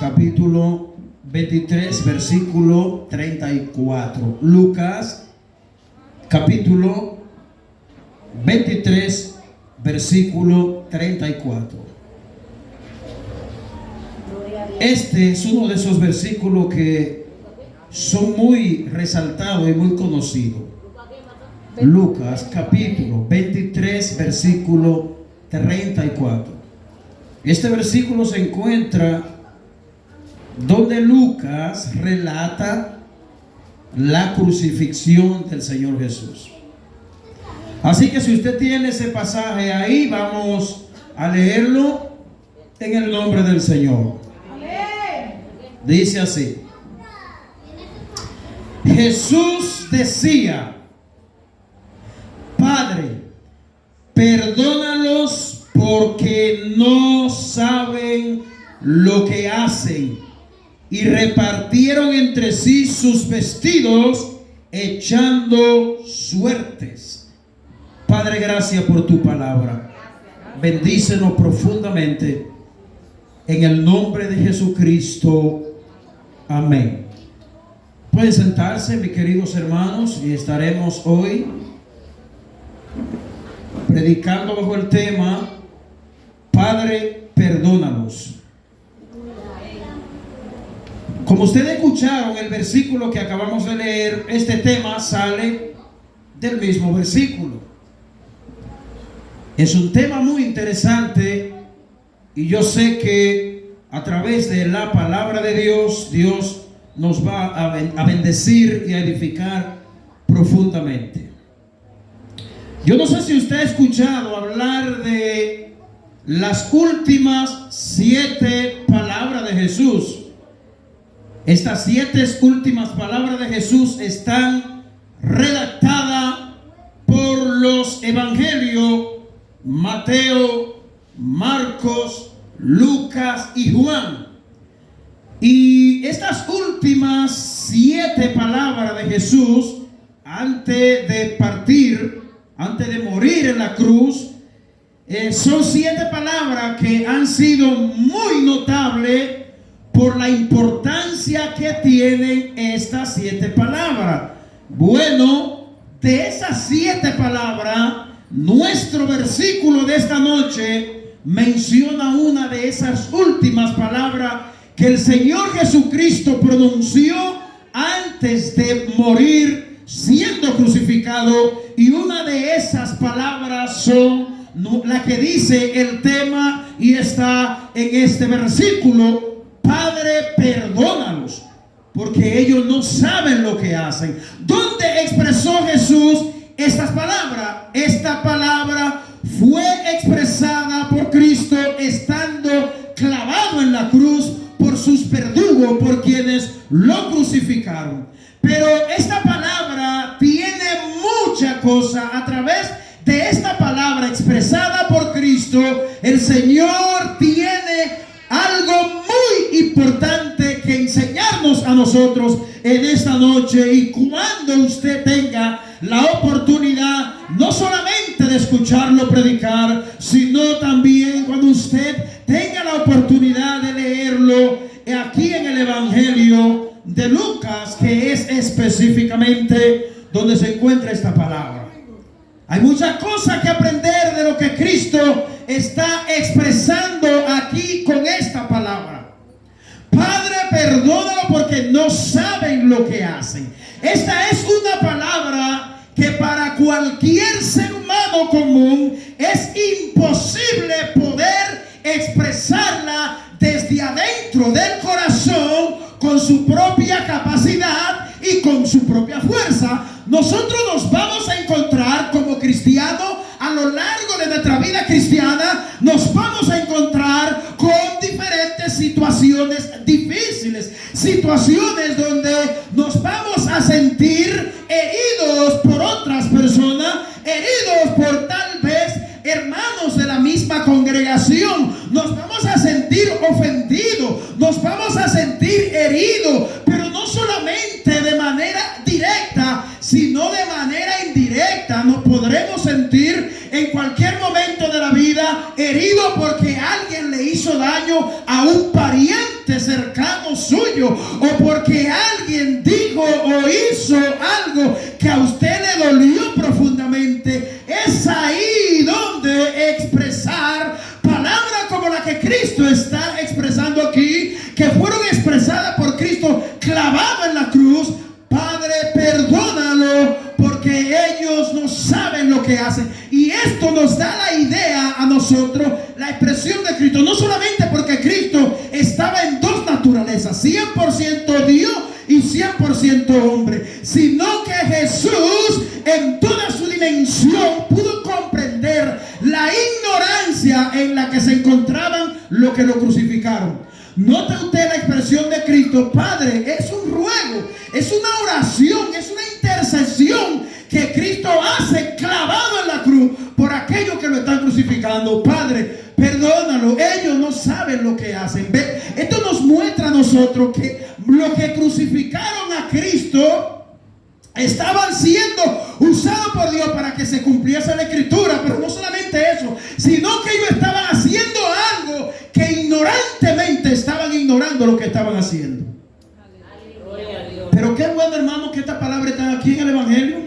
capítulo 23, versículo 34. Lucas, capítulo 23, versículo 34. Este es uno de esos versículos que son muy resaltados y muy conocidos. Lucas, capítulo 23, versículo 34. Este versículo se encuentra donde Lucas relata la crucifixión del Señor Jesús. Así que si usted tiene ese pasaje ahí, vamos a leerlo en el nombre del Señor. Dice así: Jesús decía: Padre, perdónalos porque no saben lo que hacen. Y repartieron entre sí sus vestidos, echando suertes. Padre, gracias por tu palabra. Bendícenos profundamente. En el nombre de Jesucristo. Amén. Pueden sentarse, mis queridos hermanos, y estaremos hoy predicando bajo el tema: Padre, perdónalos. Como ustedes escucharon el versículo que acabamos de leer, este tema sale del mismo versículo. Es un tema muy interesante y yo sé que a través de la palabra de Dios, Dios nos va a bendecir y a edificar profundamente. Yo no sé si usted ha escuchado hablar de las últimas 7 palabras de Jesús. Estas 7 últimas palabras de Jesús están redactadas por los evangelios Mateo, Marcos, Lucas y Juan. Y estas últimas 7 palabras de Jesús, antes de partir, antes de morir en la cruz, son 7 palabras que han sido muy notables por la importancia que tienen estas 7 palabras. Bueno, de esas 7 palabras, nuestro versículo de esta noche menciona una de esas últimas palabras que el Señor Jesucristo pronunció antes de morir siendo crucificado, y una de esas palabras son la que dice el tema y está en este versículo: Padre, perdónalos porque ellos no saben lo que hacen. ¿Dónde expresó Jesús estas palabras? Esta palabra fue expresada por Cristo estando clavado en la cruz por sus verdugos, por quienes lo crucificaron. Pero esta palabra tiene mucha cosa. A través de esta palabra expresada por Cristo, el Señor tiene algo muy importante que enseñarnos a nosotros en esta noche. Y cuando usted tenga la oportunidad, no solamente de escucharlo predicar, sino también cuando usted tenga la oportunidad de leerlo aquí en el Evangelio de Lucas, que es específicamente donde se encuentra esta palabra. Hay muchas cosas que aprender de lo que Cristo está expresando aquí con esta palabra. Padre, perdónalo porque no saben lo que hacen. Esta es una palabra que para cualquier ser humano común es imposible poder expresarla desde adentro del corazón, con su propia capacidad y con su propia fuerza. Nosotros nos vamos a encontrar como cristianos a lo largo de nuestra vida cristiana. Nos vamos a encontrar con diferentes situaciones difíciles, situaciones donde nos vamos a sentir heridos por otras personas, heridos por tal vez hermanos de la misma congregación. Nos vamos a sentir ofendidos, nos vamos a sentir heridos, pero no solamente de manera directa, sino de manera indirecta. Nos podremos sentir en cualquier momento de la vida heridos porque alguien le hizo daño a un pariente cercano suyo o porque alguien dijo o hizo algo que a usted le dolió profundamente, es ahí donde expresar palabras como la que Cristo está expresando aquí, que fueron expresadas por Cristo clavado en la cruz. Padre, perdónalo porque ellos no saben lo que hacen. Y esto nos da la idea a nosotros, la expresión de Cristo, no solamente porque Cristo estaba en dos naturalezas, 100% Dios y 100% hombre, sino que Jesús en toda su dimensión pudo comprender la ignorancia en la que se encontraban los que lo crucificaron. Note usted la expresión de Cristo. Padre, es un ruego, es una oración, es una intercesión que Cristo hace clavado en la cruz por aquellos que lo están crucificando. Padre, perdónalo, ellos no saben lo que hacen. ¿Ve? Esto nos muestra a nosotros que los que crucificaron a Cristo estaban siendo usados por Dios para que se cumpliese la escritura. Pero no solamente eso, sino que ellos estaban haciendo algo que ignorantemente estaban ignorando lo que estaban haciendo. Pero qué bueno, hermano, que esta palabra está aquí en el Evangelio.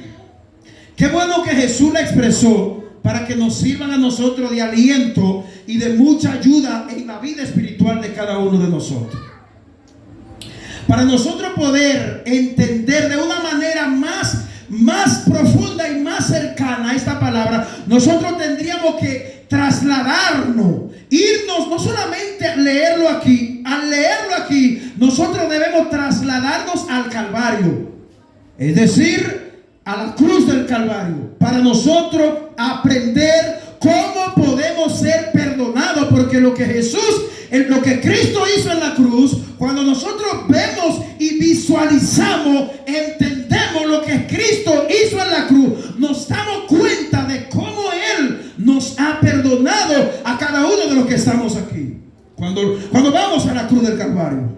Qué bueno que Jesús la expresó para que nos sirvan a nosotros de aliento y de mucha ayuda en la vida espiritual de cada uno de nosotros. Para nosotros poder entender de una manera más profunda y más cercana a esta palabra, nosotros tendríamos que trasladarnos, irnos, no solamente a leerlo aquí. Al leerlo aquí, nosotros debemos trasladarnos al Calvario, es decir, a la cruz del Calvario, para nosotros aprender cómo podemos ser perdonados, porque lo que lo que Cristo hizo en la cruz, cuando nosotros vemos y visualizamos, entendemos lo que Cristo hizo en la cruz, nos damos cuenta de cómo Él nos ha perdonado a cada uno de los que estamos aquí. Cuando vamos a la cruz del Calvario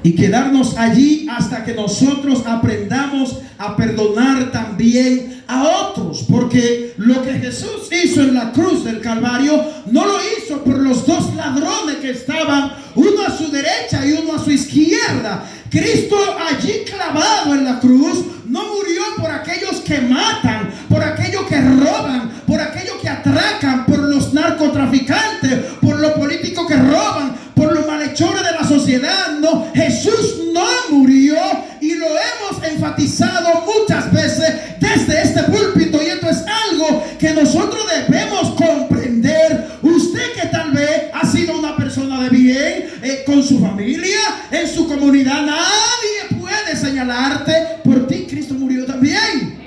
y quedarnos allí hasta que nosotros aprendamos a perdonar también a otros, porque lo que Jesús hizo en la cruz del Calvario no lo hizo por los dos ladrones que estaban uno a su derecha y uno a su izquierda. Cristo allí clavado en la cruz no murió por aquellos que matan, por aquellos que roban, por aquellos que atracan, por los narcotraficantes, por los políticos que roban, por los malhechores de la sociedad. No, Jesús no murió, y lo hemos enfatizado muchas veces desde este púlpito, y esto es algo que nosotros debemos comprender. Usted que tal vez ha sido una persona de bien, con su familia, en su comunidad, nadie puede señalarte. Por ti Cristo murió también.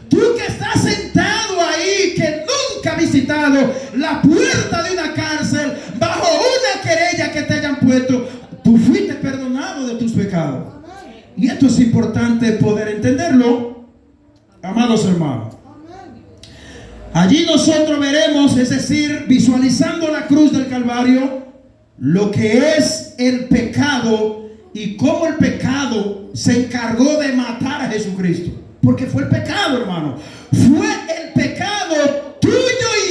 Tú que estás sentado ahí, que nunca has visitado la puerta de una cárcel bajo una querella que te hayan puesto, tú fuiste perdonado de tus pecados. Y esto es importante poder entenderlo, amados hermanos. Allí nosotros veremos, es decir, visualizando la cruz del Calvario, lo que es el pecado y cómo el pecado se encargó de matar a Jesucristo. Porque fue el pecado, hermano. Fue el pecado tuyo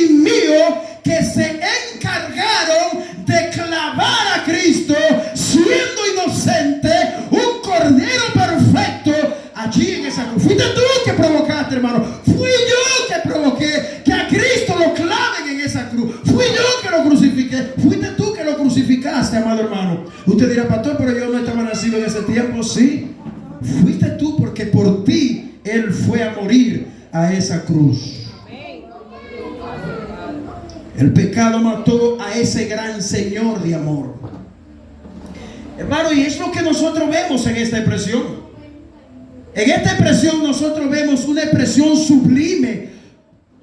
y mío que se encargaron de clavar a Cristo, siendo inocente, un cordero perfecto, allí en esa cruz. Fuiste tú que provocaste, hermano. Fui yo que provoqué que a Cristo lo claven en esa cruz. Fui yo que lo crucifiqué. Fuiste tú que lo crucificaste, amado hermano. Usted dirá, pastor, pero yo no estaba nacido en ese tiempo. Sí, fuiste tú, porque por ti Él fue a morir a esa cruz. El pecado mató a ese gran Señor de amor, hermano, y es lo que nosotros vemos en esta expresión. En esta expresión nosotros vemos una expresión sublime.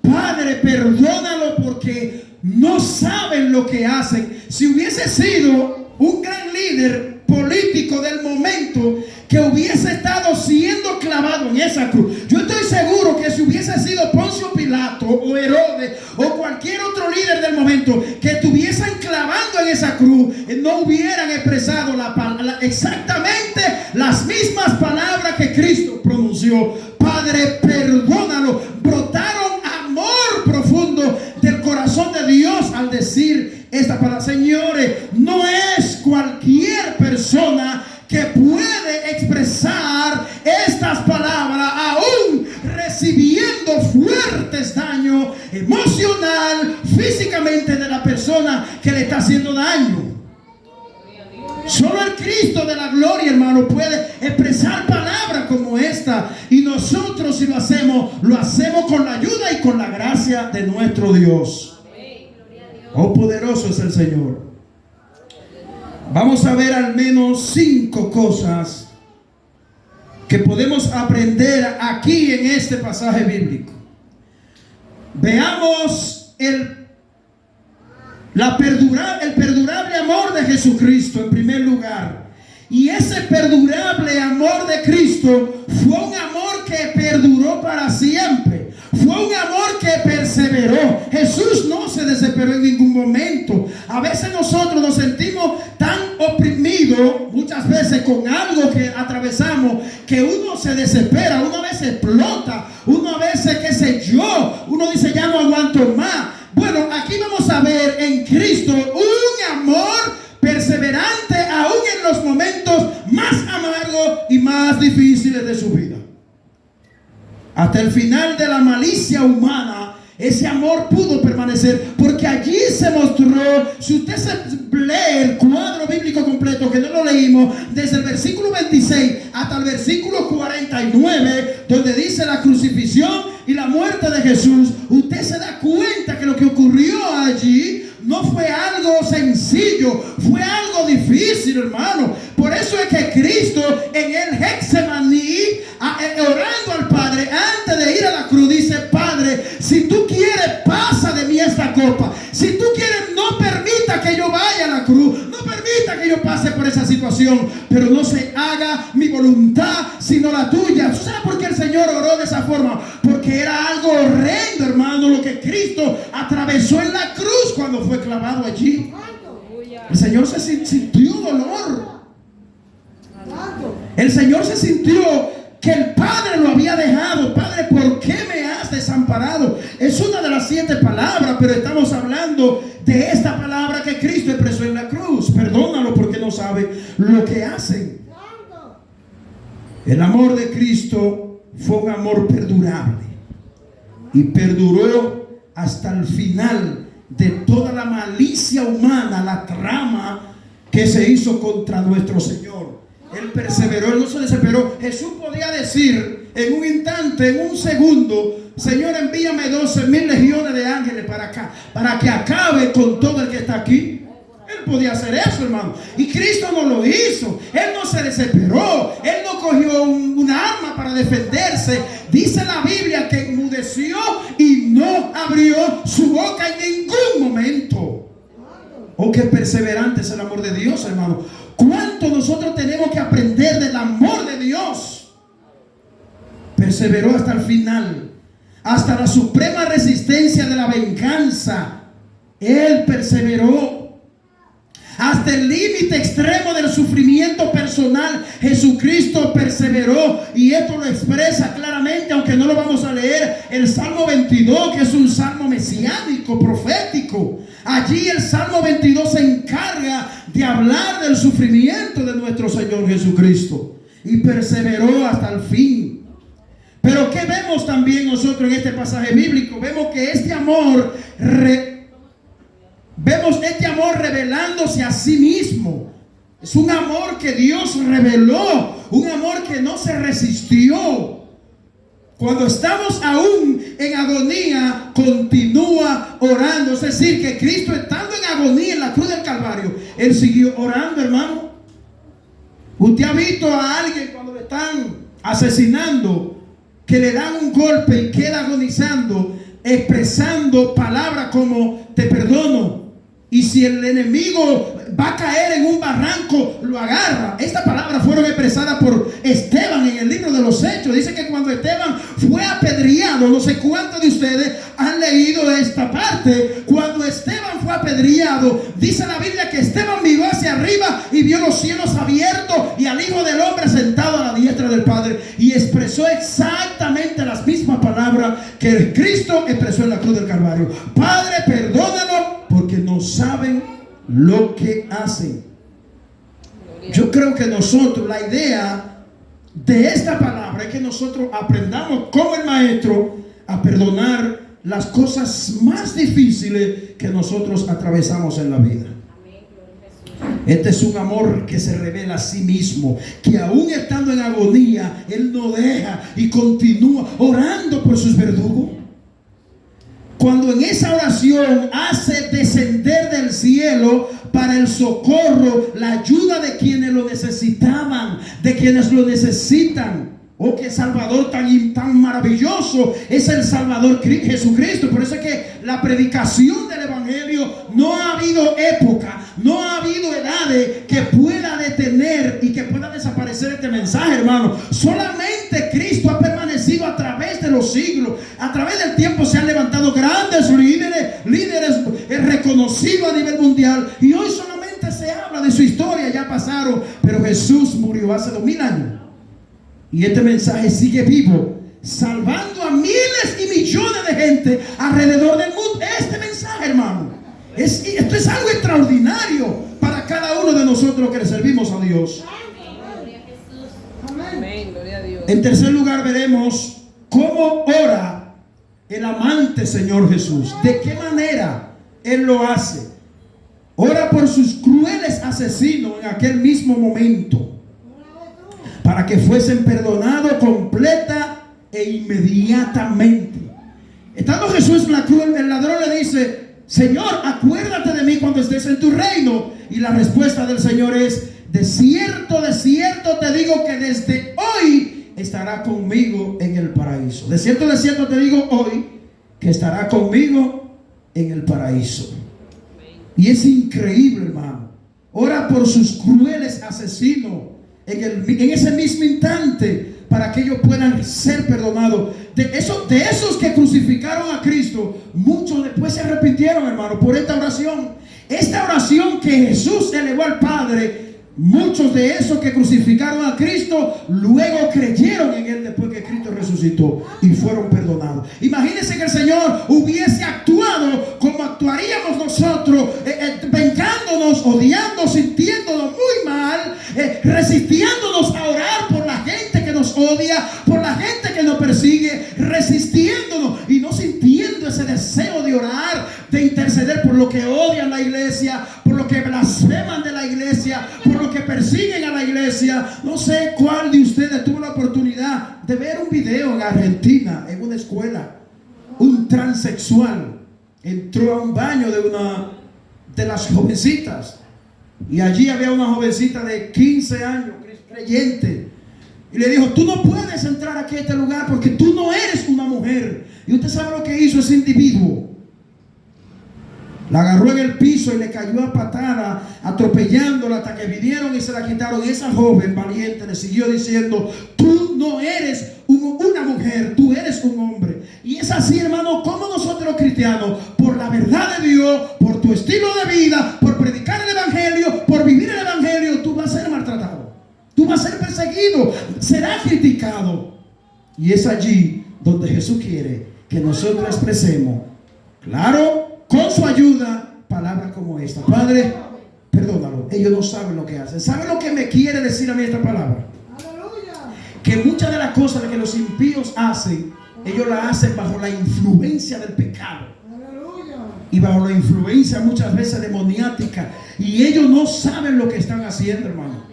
Padre, perdónalo porque no saben lo que hacen. Si hubiese sido un gran líder político del momento que hubiese estado siendo clavado en esa cruz, yo estoy seguro que si hubiese sido Poncio Pilato o Herodes o cualquier otro líder del momento que estuviesen clavando en esa cruz, no hubieran expresado exactamente las mismas palabras que Cristo pronunció. Padre, perdónalo. Brotaron amor profundo del corazón de Dios al decir esta esta palabra. Señores, no es cualquier persona que puede expresar estas palabras aún recibiendo fuertes daños emocional, físicamente, de la persona que le está haciendo daño. Solo el Cristo de la gloria, hermano, puede expresar palabras como esta. Y nosotros, si lo hacemos con la ayuda y con la gracia de nuestro Dios. Oh, poderoso es el Señor. Vamos a ver al menos 5 cosas que podemos aprender aquí en este pasaje bíblico. Veamos el perdurable amor de Jesucristo en primer lugar. Y ese perdurable amor de Cristo fue un amor que perduró para siempre. Fue un amor que perseveró. Jesús no se desesperó en ningún momento. A veces nosotros nos sentimos tan oprimidos, muchas veces con algo que atravesamos, que uno se desespera, uno a veces explota, uno a veces, qué sé yo, uno dice ya no aguanto más. Bueno, aquí vamos a ver en Cristo un amor perseverante aún en los momentos más amargos y más difíciles de su vida. Hasta el final de la malicia humana, ese amor pudo permanecer, porque allí se mostró. Si usted se lee el cuadro bíblico completo, que no lo leímos, desde el versículo 26 hasta el versículo 49, donde dice la crucifixión y la muerte de Jesús, usted se da cuenta que lo que ocurrió allí no fue algo sencillo, fue algo difícil, hermano. Por eso es que Cristo en el Getsemaní, orando al Padre antes de ir a la cruz, dice: Padre, si tú quieres, pasa de mí esta copa. Si tú quieres, no permita que yo vaya a la cruz, no permita que yo pase por esa situación, pero no se haga mi voluntad sino la tuya. ¿Tú sabes por qué el Señor oró de esa forma? Porque era algo horrendo, hermano, lo que Cristo atravesó en la cruz cuando fue clavado allí. El Señor se sintió dolor. El Señor se sintió que el Padre lo había dejado. Padre, ¿por qué me has desamparado? Es una de las 7 palabras, pero estamos hablando de esta palabra que Cristo expresó en la cruz: perdónalo porque no sabe lo que hacen. El amor de Cristo fue un amor perdurable y perduró hasta el final de toda la malicia humana, la trama que se hizo contra nuestro Señor. Él perseveró, él no se desesperó. Jesús podía decir en un instante, en un segundo: Señor, envíame 12,000 legiones de ángeles para acá, para que acabe con todo el que está aquí. Él podía hacer eso, hermano. Y Cristo no lo hizo. Él no se desesperó. Él no cogió un arma para defenderse. Dice la Biblia que enmudeció y no abrió su boca en ningún momento. Oh, qué perseverante es el amor de Dios, hermano. ¿Cuánto nosotros tenemos que aprender del amor de Dios? Perseveró hasta el final, hasta la suprema resistencia de la venganza. Él perseveró hasta el límite extremo del sufrimiento personal. Jesucristo perseveró, y esto lo expresa claramente, aunque no lo vamos a leer, el Salmo 22, que es un salmo mesiánico, profético. Allí el Salmo 22 se encarga de hablar del sufrimiento de nuestro Señor Jesucristo, y perseveró hasta el fin. Pero ¿qué vemos también nosotros en este pasaje bíblico? Vemos que este amor revelándose a sí mismo. Es un amor que Dios reveló, un amor que no se resistió. Cuando estamos aún en agonía, continúa orando. Es decir, que Cristo, estando en agonía en la cruz del Calvario, Él siguió orando, hermano. Usted ha visto a alguien cuando le están asesinando, que le dan un golpe y queda agonizando, expresando palabras como: te perdono. Y si el enemigo va a caer en un barranco, lo agarra. Estas palabras fueron expresadas por Esteban en el libro de los Hechos. Dice que cuando Esteban fue apedreado, no sé cuántos de ustedes han leído esta parte. Cuando Esteban fue apedreado, dice la Biblia que Esteban miró hacia arriba y vio los cielos abiertos y al Hijo del Hombre sentado a la diestra del Padre, y expresó exactamente las mismas palabras que Cristo expresó en la cruz del Calvario: Padre, perdónalo porque no saben lo que hacen. Yo creo que nosotros, la idea de esta palabra es que nosotros aprendamos como el maestro a perdonar las cosas más difíciles que nosotros atravesamos en la vida. Este es un amor que se revela a sí mismo, que aún estando en agonía, Él no deja y continúa orando por sus verdugos. Cuando en esa oración hace descender del cielo para el socorro, la ayuda de quienes lo necesitaban, de quienes lo necesitan. Oh, qué Salvador tan maravilloso es el Salvador Jesucristo. Por eso es que la predicación del Evangelio no ha habido época, no ha habido edades que pueda detener y que pueda desaparecer este mensaje, hermano. Solamente Cristo ha permanecido a través de los siglos. A través del tiempo se han levantado grandes líderes reconocidos a nivel mundial. Y hoy solamente se habla de su historia, ya pasaron. Pero Jesús murió hace 2000 años. Y este mensaje sigue vivo, salvando a miles y millones de gente alrededor del mundo. Este mensaje, hermano, esto es algo extraordinario para cada uno de nosotros que le servimos a Dios. Amén. Gloria a Dios. En tercer lugar, veremos cómo ora el amante Señor Jesús. ¿De qué manera Él lo hace? Ora por sus crueles asesinos en aquel mismo momento, para que fuesen perdonados completa e inmediatamente. Estando Jesús en la cruz, el ladrón le dice: Señor, acuérdate de mí cuando estés en tu reino. Y la respuesta del Señor es: de cierto te digo que desde hoy estará conmigo en el paraíso. De cierto te digo hoy que estará conmigo en el paraíso. Y es increíble, hermano. Ora por sus crueles asesinos en ese mismo instante, para que ellos puedan ser perdonados. De esos que crucificaron a Cristo, muchos después se arrepintieron, hermano, por esta oración. Esta oración que Jesús elevó al Padre, muchos de esos que crucificaron a Cristo luego creyeron en Él después que Cristo resucitó y fueron perdonados. Imagínense que el Señor hubiese actuado como actuaríamos nosotros, vengándonos, odiando, sintiéndonos muy mal, resistiéndonos a orar por la gente que nos odia, por la gente que nos persigue, resistiéndonos y no sintiendo ese deseo de orar, de interceder por lo que odian la iglesia, por lo que blasfeman de la iglesia, por lo que persiguen a la iglesia. No sé cuál de ustedes tuvo la oportunidad de ver un video en Argentina, en una escuela. Un transexual entró a un baño de una de las jovencitas, y allí había una jovencita de 15 años, creyente, y le dijo: tú no puedes entrar aquí a este lugar porque tú no eres una mujer. Y usted sabe lo que hizo ese individuo. La agarró en el piso y le cayó a patada, atropellándola hasta que vinieron y se la quitaron. Y esa joven valiente le siguió diciendo: tú no eres una mujer, tú eres un hombre. Y es así, hermano, como nosotros los cristianos, por la verdad de Dios, por tu estilo de vida, por predicar el evangelio, por vivir el evangelio, tú vas a ser maltratado, tú vas a ser perseguido, serás criticado. Y es allí donde Jesús quiere que nosotros expresemos, claro, con su ayuda, palabras como esta: Padre, perdónalo, ellos no saben lo que hacen. ¿Saben lo que me quiere decir a mí esta palabra? Que muchas de las cosas que los impíos hacen, ellos las hacen bajo la influencia del pecado y bajo la influencia muchas veces demoniática, y ellos no saben lo que están haciendo, hermano.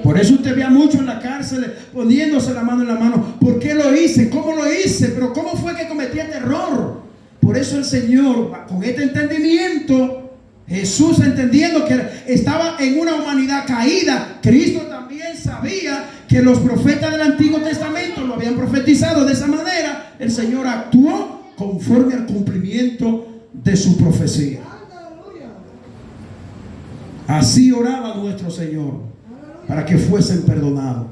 Por eso usted ve a muchos en la cárcel poniéndose la mano en la mano. ¿Por qué lo hice? ¿Cómo lo hice? ¿Pero cómo fue que cometí este error? Por eso el Señor, con este entendimiento, Jesús entendiendo que estaba en una humanidad caída, Cristo también sabía que los profetas del Antiguo Testamento lo habían profetizado de esa manera. El Señor actuó conforme al cumplimiento de su profecía. Así oraba nuestro Señor, para que fuesen perdonados.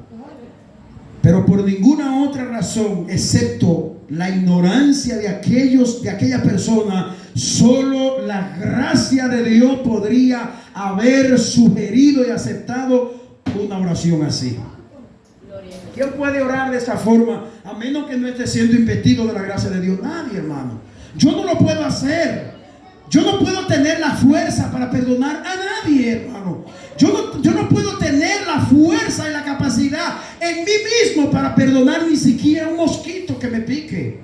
Pero por ninguna otra razón, excepto la ignorancia de aquella persona, solo la gracia de Dios podría haber sugerido y aceptado una oración así. ¿Quién puede orar de esa forma a menos que no esté siendo investido de la gracia de Dios? Nadie, hermano. Yo no lo puedo hacer. Yo no puedo tener la fuerza para perdonar a nadie, hermano. Yo no puedo tener la fuerza y la capacidad en mí mismo para perdonar ni siquiera un mosquito que me pique.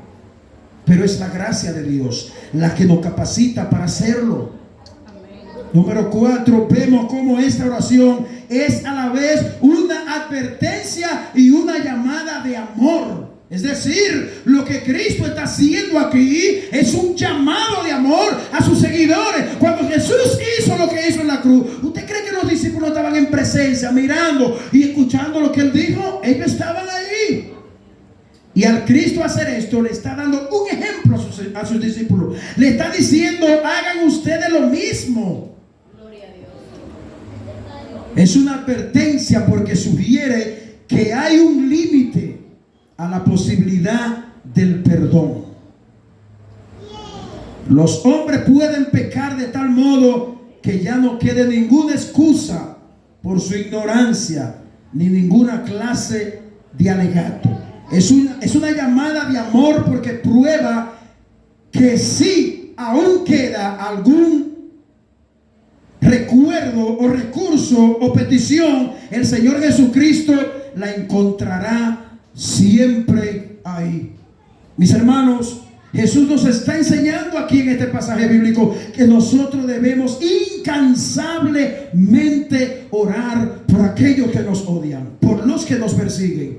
Pero es la gracia de Dios la que nos capacita para hacerlo. Número 4, vemos cómo esta oración es a la vez una advertencia y una llamada de amor. Es decir, lo que Cristo está haciendo aquí es un llamado de amor a sus seguidores. Cuando Jesús hizo lo que hizo en la cruz, ¿usted cree que los discípulos estaban en presencia, mirando y escuchando lo que Él dijo? Ellos estaban ahí. Y al Cristo hacer esto, le está dando un ejemplo a sus discípulos. Le está diciendo, hagan ustedes lo mismo. Gloria a Dios. Es una advertencia porque sugiere que hay un límite a la posibilidad del perdón. Los hombres pueden pecar de tal modo que ya no quede ninguna excusa por su ignorancia ni ninguna clase de alegato. Es una llamada de amor porque prueba que si aún queda algún recuerdo o recurso o petición, el Señor Jesucristo la encontrará siempre ahí. Mis hermanos, Jesús nos está enseñando aquí en este pasaje bíblico que nosotros debemos incansablemente orar por aquellos que nos odian, por los que nos persiguen.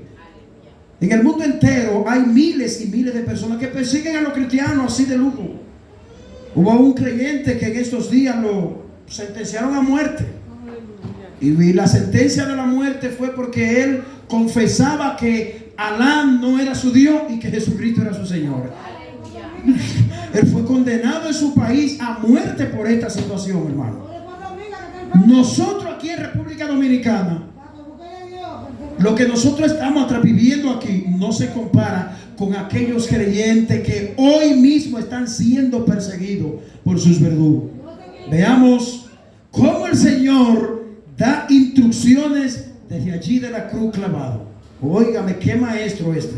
En el mundo entero hay miles y miles de personas que persiguen a los cristianos así de lujo. Hubo un creyente que en estos días lo sentenciaron a muerte. Y la sentencia de la muerte fue porque él confesaba que Alá no era su Dios y que Jesucristo era su Señor. Él fue condenado en su país a muerte por esta situación, hermano. Nosotros aquí en República Dominicana, lo que nosotros estamos viviendo aquí no se compara con aquellos creyentes que hoy mismo están siendo perseguidos por sus verdugos. Veamos cómo el Señor da instrucciones desde allí de la cruz clavado. Óigame, qué maestro este.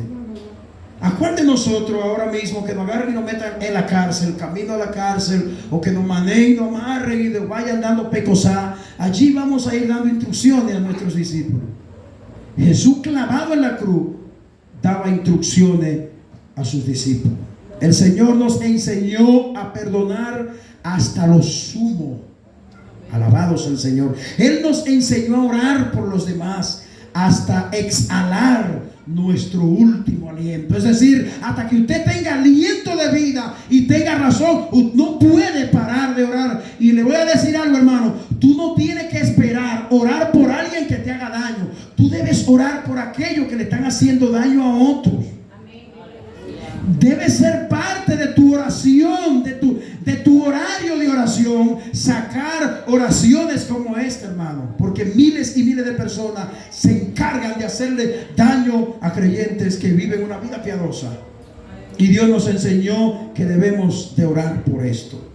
¿A cuál de nosotros ahora mismo que nos agarren y nos metan en la cárcel, camino a la cárcel, o que nos manejen, nos amarren y nos vayan dando pecosá? Allí vamos a ir dando instrucciones a nuestros discípulos. Jesús clavado en la cruz daba instrucciones a sus discípulos. El Señor nos enseñó a perdonar hasta lo sumo. Alabados el Señor. Él nos enseñó a orar por los demás hasta exhalar nuestro último aliento. Es decir, hasta que usted tenga aliento de vida y tenga razón, no puede parar de orar. Y le voy a decir algo, hermano, tú no tienes que esperar orar por alguien que te haga daño. Tú debes orar por aquellos que le están haciendo daño a otros. Debe ser parte de tu oración, de tu horario de oración, sacar oraciones como esta, hermano, porque miles y miles de personas se encargan de hacerle daño a creyentes que viven una vida piadosa. Y Dios nos enseñó que debemos de orar por esto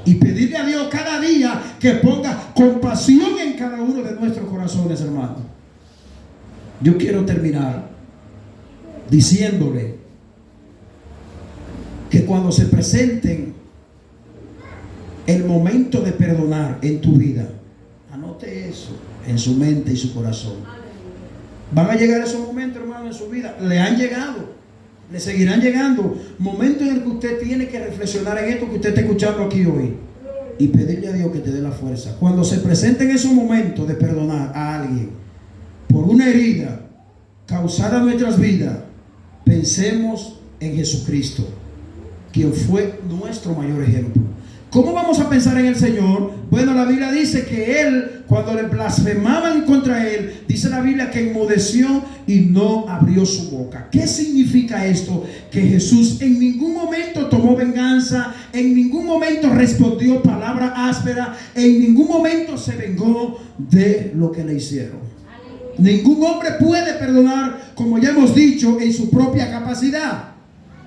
y pedirle a Dios cada día que ponga compasión en cada uno de nuestros corazones, hermano. Yo quiero terminar diciéndole que cuando se presenten el momento de perdonar en tu vida, anote eso en su mente y su corazón. Van a llegar esos momentos, hermano, en su vida. Le han llegado, le seguirán llegando momentos en el que usted tiene que reflexionar en esto que usted está escuchando aquí hoy y pedirle a Dios que te dé la fuerza. Cuando se presenten esos momentos de perdonar a alguien por una herida causada en nuestras vidas, pensemos en Jesucristo, quien fue nuestro mayor ejemplo. ¿Cómo vamos a pensar en el Señor? Bueno, la Biblia dice que Él, cuando le blasfemaban contra Él, dice la Biblia que enmudeció y no abrió su boca. ¿Qué significa esto? Que Jesús en ningún momento tomó venganza, en ningún momento respondió palabra áspera, en ningún momento se vengó de lo que le hicieron. Ningún hombre puede perdonar, como ya hemos dicho, en su propia capacidad.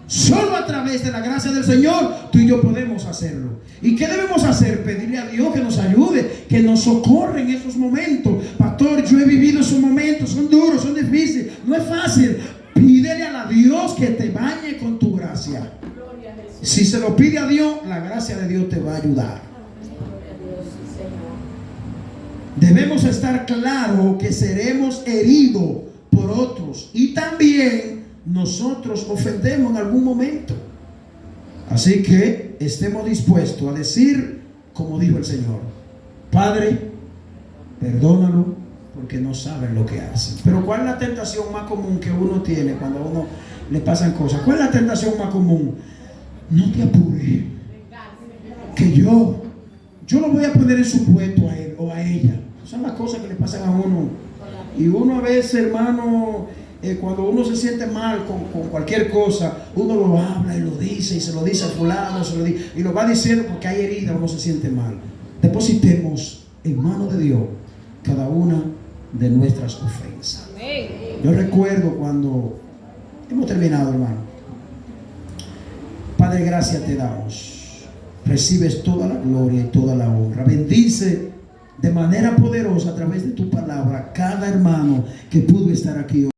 Solo a través de la gracia del Señor tú y yo podemos hacerlo. ¿Y qué debemos hacer? Pedirle a Dios que nos ayude, que nos socorre en esos momentos. Pastor, yo he vivido esos momentos, son duros, son difíciles, no es fácil, Pídele a Dios que te bañe con tu gracia. Si se lo pide a Dios, la gracia de Dios te va a ayudar. Debemos estar claros que seremos heridos por otros y también nosotros ofendemos en algún momento. Así que estemos dispuestos a decir, como dijo el Señor: Padre, perdónalo porque no saben lo que hacen. Pero ¿cuál es la tentación más común que uno tiene cuando a uno le pasan cosas? ¿Cuál es la tentación más común? No te apures, que yo lo voy a poner en su puesto a él o a ella. Son las cosas que le pasan a uno. Y uno a veces, hermano, cuando uno se siente mal con cualquier cosa, uno lo habla y lo dice, y se lo dice a fulano, se lo dice, y lo va diciendo porque hay herida, uno se siente mal. Depositemos en manos de Dios cada una de nuestras ofensas. Yo recuerdo cuando hemos terminado, hermano. Padre, gracias te damos. Recibes toda la gloria y toda la honra. Bendice de manera poderosa a través de tu palabra cada hermano que pudo estar aquí hoy.